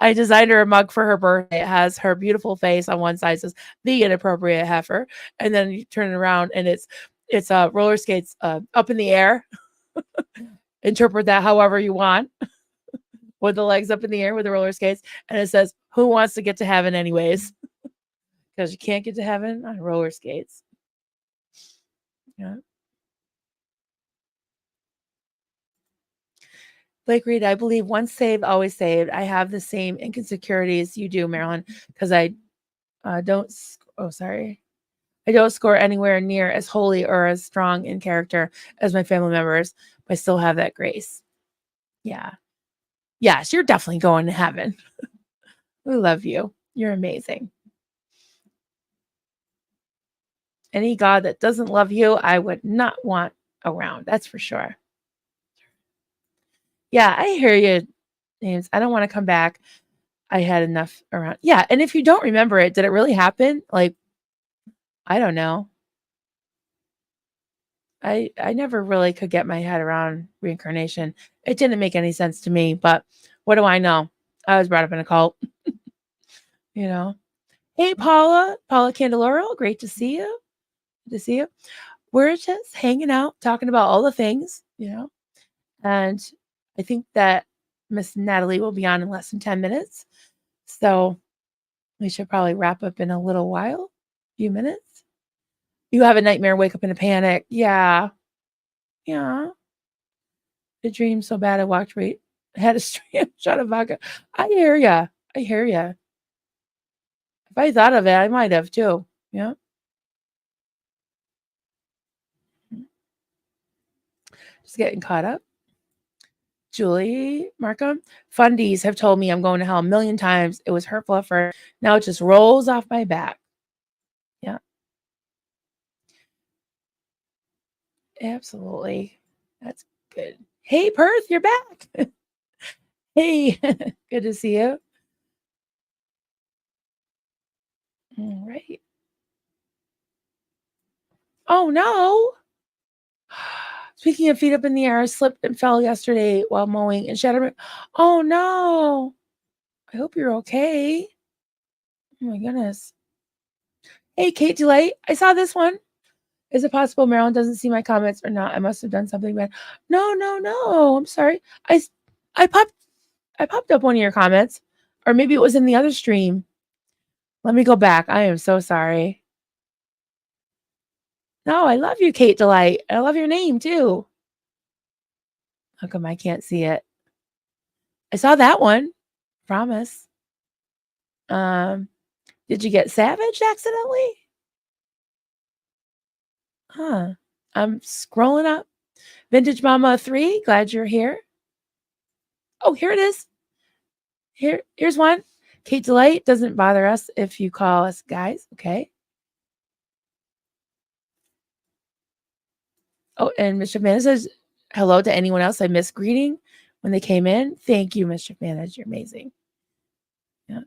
I designed her a mug for her birthday. It has her beautiful face on one side, says the inappropriate heifer, and then you turn it around and it's roller skates up in the air. Interpret that however you want, with the legs up in the air with the roller skates, and it says, "Who wants to get to heaven anyways?" Because you can't get to heaven on roller skates. Yeah. Blake Reed, I believe once saved, always saved. I have the same insecurities you do, Marilyn, because I don't. Oh, sorry. I don't score anywhere near as holy or as strong in character as my family members, but I still have that grace. Yeah. Yes, you're definitely going to heaven. We love you. You're amazing. Any God that doesn't love you, I would not want around. That's for sure. Yeah, I hear you, James. I don't want to come back. I had enough around. Yeah. And if you don't remember it, did it really happen? Like, I don't know. I never really could get my head around reincarnation. It didn't make any sense to me, but what do I know? I was brought up in a cult, you know. Hey Paula Candeloro, great to see you. Good to see you. We're just hanging out, talking about all the things, you know. And I think that Miss Natalie will be on in less than 10 minutes. So we should probably wrap up in a little while, few minutes. You have a nightmare, wake up in a panic. Yeah. Yeah. The dream so bad I walked right had a straight shot of vodka. I hear ya. I hear ya. If I thought of it, I might have too. Yeah. Just getting caught up. Julie Markham. Fundies have told me I'm going to hell a million times. It was hurtful at first. Now it just rolls off my back. Yeah. Absolutely. That's good. Hey, Perth, you're back. Hey, good to see you. All right. Oh, no. Speaking of feet up in the air, I slipped and fell yesterday while mowing and shattered my. Oh, no. I hope you're okay. Oh, my goodness. Hey, Kate Delight. I saw this one. Is it possible Marilyn doesn't see my comments or not? I must have done something bad. No, no, no. I'm sorry. I popped up one of your comments, or maybe it was in the other stream. Let me go back. I am so sorry. No, I love you, Kate Delight. I love your name too. How come I can't see it? I saw that one. Promise. Um, did you get savaged accidentally? Huh. I'm scrolling up. Vintage Mama 3, glad you're here. Oh, here it is. Here's one. Kate Delight doesn't bother us if you call us guys. Okay. Oh, and Mischief Man says hello to anyone else I missed greeting when they came in. Thank you, Mischief Manager. You're amazing. Yeah.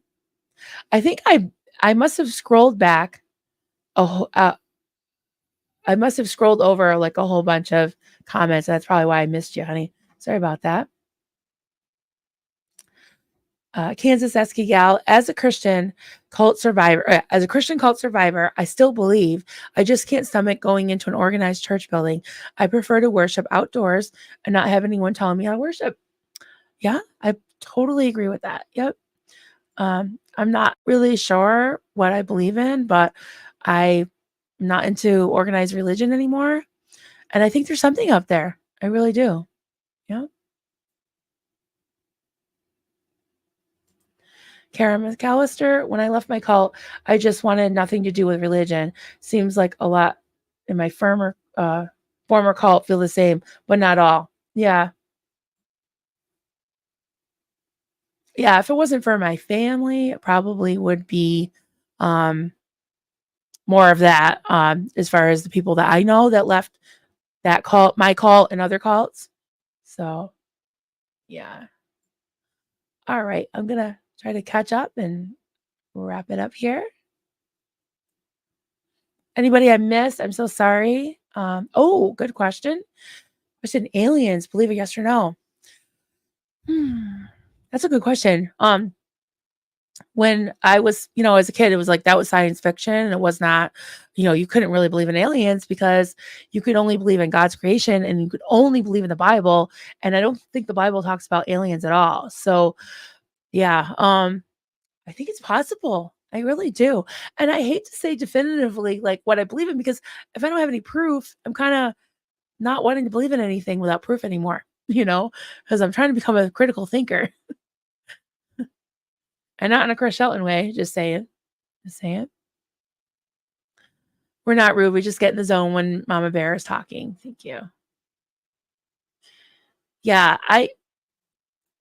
I think I must have scrolled back a I must have scrolled over like a whole bunch of comments. That's probably why I missed you, honey. Sorry about that. Kansas Esky Gal, as a Christian cult survivor, I still believe. I just can't stomach going into an organized church building. I prefer to worship outdoors and not have anyone telling me how to worship. Yeah, I totally agree with that. Yep. I'm not really sure what I believe in, but I'm not into organized religion anymore. And I think there's something up there. I really do. Yeah. Karen McAllister, when I left my cult, I just wanted nothing to do with religion. Seems like a lot in my former cult feel the same, but not all. Yeah. Yeah. If it wasn't for my family, it probably would be um, more of that as far as the people that I know that left that cult, my cult, and other cults. So, yeah. All right. I'm going to try to catch up and wrap it up here. Anybody I missed? I'm so sorry. Oh, good question. Question: aliens, believe it, yes or no? That's a good question. When I was, as a kid, it was like that was science fiction. And it was not, you couldn't really believe in aliens because you could only believe in God's creation and you could only believe in the Bible. And I don't think the Bible talks about aliens at all. So yeah, I think it's possible. I really do. And I hate to say definitively like what I believe in because if I don't have any proof, I'm kind of not wanting to believe in anything without proof anymore, because I'm trying to become a critical thinker and not in a Chris Shelton way. Just saying. Just saying. We're not rude. We just get in the zone when Mama Bear is talking. Thank you. Yeah,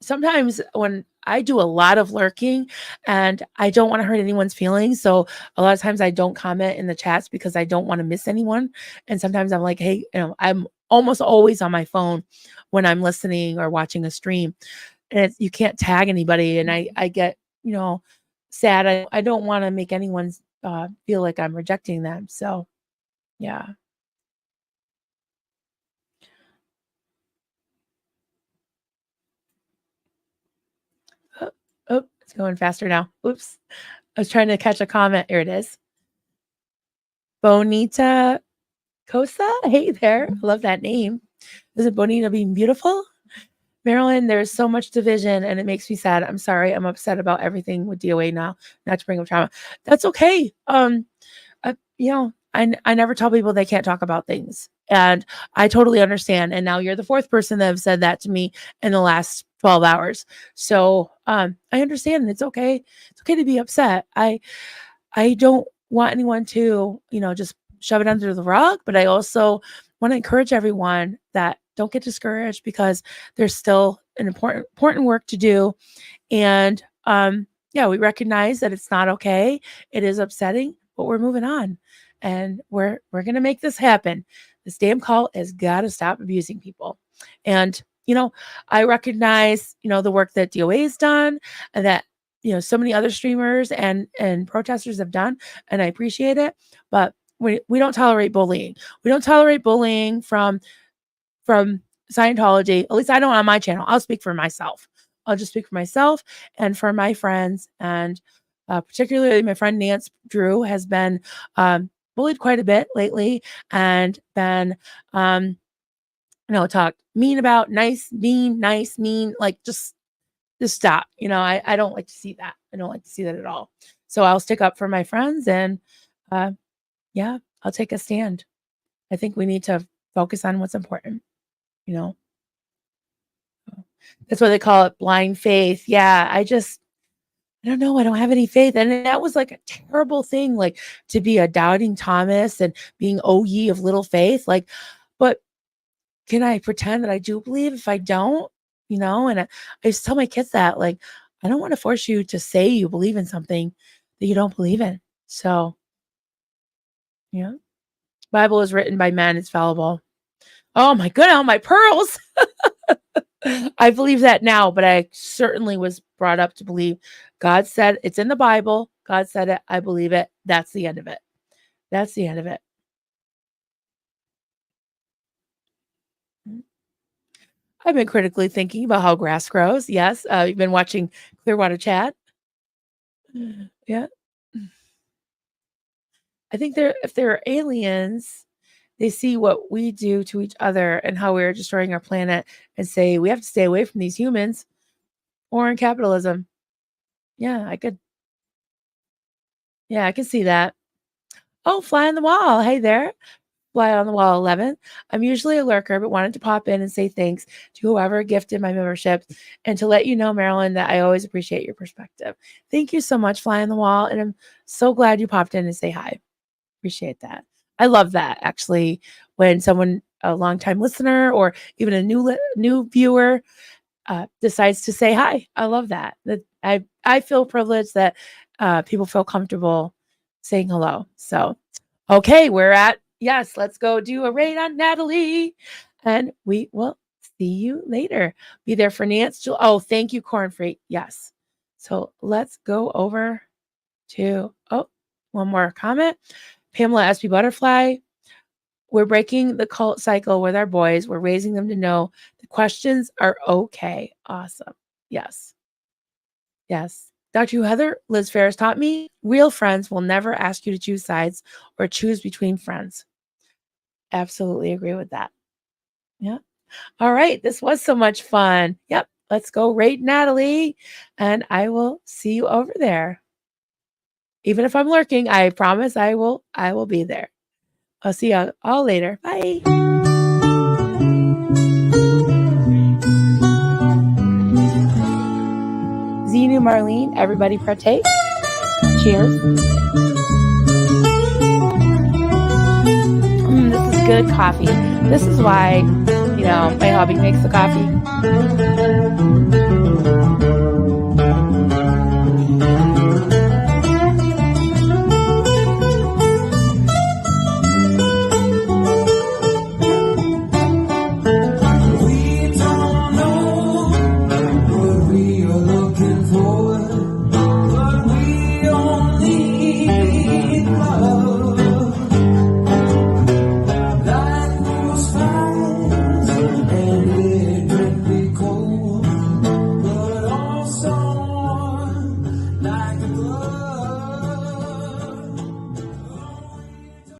sometimes when I do a lot of lurking and I don't want to hurt anyone's feelings. So a lot of times I don't comment in the chats because I don't want to miss anyone. And sometimes I'm like, hey, I'm almost always on my phone when I'm listening or watching a stream. And you can't tag anybody. And I get, sad. I don't want to make anyone feel like I'm rejecting them. So yeah. Oh, oh, it's going faster now. Oops. I was trying to catch a comment. Here it is. Bonita Cosa. Hey there. I love that name. Is it Bonita being beautiful? Marilyn, there's so much division and it makes me sad. I'm sorry. I'm upset about everything with DOA now. Not to bring up trauma. That's okay. I never tell people they can't talk about things. And I totally understand. And now you're the fourth person that have said that to me in the last 12 hours. So I understand and it's okay. It's okay to be upset. I don't want anyone to, just shove it under the rug, but I also want to encourage everyone that don't get discouraged because there's still an important work to do. And yeah, we recognize that it's not okay. It is upsetting, but we're moving on. And we're gonna make this happen. This damn cult has got to stop abusing people. And I recognize, the work that DOA has done and that so many other streamers and protesters have done, and I appreciate it. But we don't tolerate bullying. We don't tolerate bullying from Scientology. At least I don't on my channel. I'll speak for myself. I'll just speak for myself and for my friends, and particularly my friend Nance Drew has been bullied quite a bit lately and been talked mean about, nice, mean, like just stop. I don't like to see that. I don't like to see that at all. So I'll stick up for my friends and yeah, I'll take a stand. I think we need to focus on what's important, you know. That's what they call it, blind faith. Yeah, I don't know. I don't have any faith. And that was like a terrible thing, like to be a doubting Thomas and being, oh, ye of little faith. Like, but can I pretend that I do believe if I don't, And I just tell my kids that, like, I don't want to force you to say you believe in something that you don't believe in. So, yeah. Bible is written by men. It's fallible. Oh my goodness, my pearls. I believe that now, but I certainly was brought up to believe God said it's in the Bible. God said it. I believe it. That's the end of it. That's the end of it. I've been critically thinking about how grass grows. Yes. You've been watching Clearwater Chat. Yeah. I think if there are aliens, they see what we do to each other and how we're destroying our planet and say, we have to stay away from these humans or in capitalism. Yeah, I could see that. Oh, fly on the wall. Hey there. Fly on the wall 11. I'm usually a lurker, but wanted to pop in and say thanks to whoever gifted my membership and to let you know, Marilyn, that I always appreciate your perspective. Thank you so much, Fly on the Wall. And I'm so glad you popped in and say hi. Appreciate that. I love that, actually, when someone, a longtime listener or even a new viewer, decides to say hi. I love that. I feel privileged that people feel comfortable saying hello. So, okay, let's go do a raid on Natalie, and we will see you later. Be there for Nance. Oh, thank you, Corn Free. Yes. So let's go over to one more comment. Pamela SB Butterfly. We're breaking the cult cycle with our boys. We're raising them to know the questions are okay. Awesome. Yes. Yes. Dr. Heather Liz Ferris taught me real friends will never ask you to choose sides or choose between friends. Absolutely agree with that. Yeah. All right. This was so much fun. Yep. Let's go rate Natalie, and I will see you over there. Even if I'm lurking, I promise I will be there. I'll see you all later. Bye. Zenu Marlene, everybody partake. Cheers. This is good coffee. This is why, my hubby makes the coffee.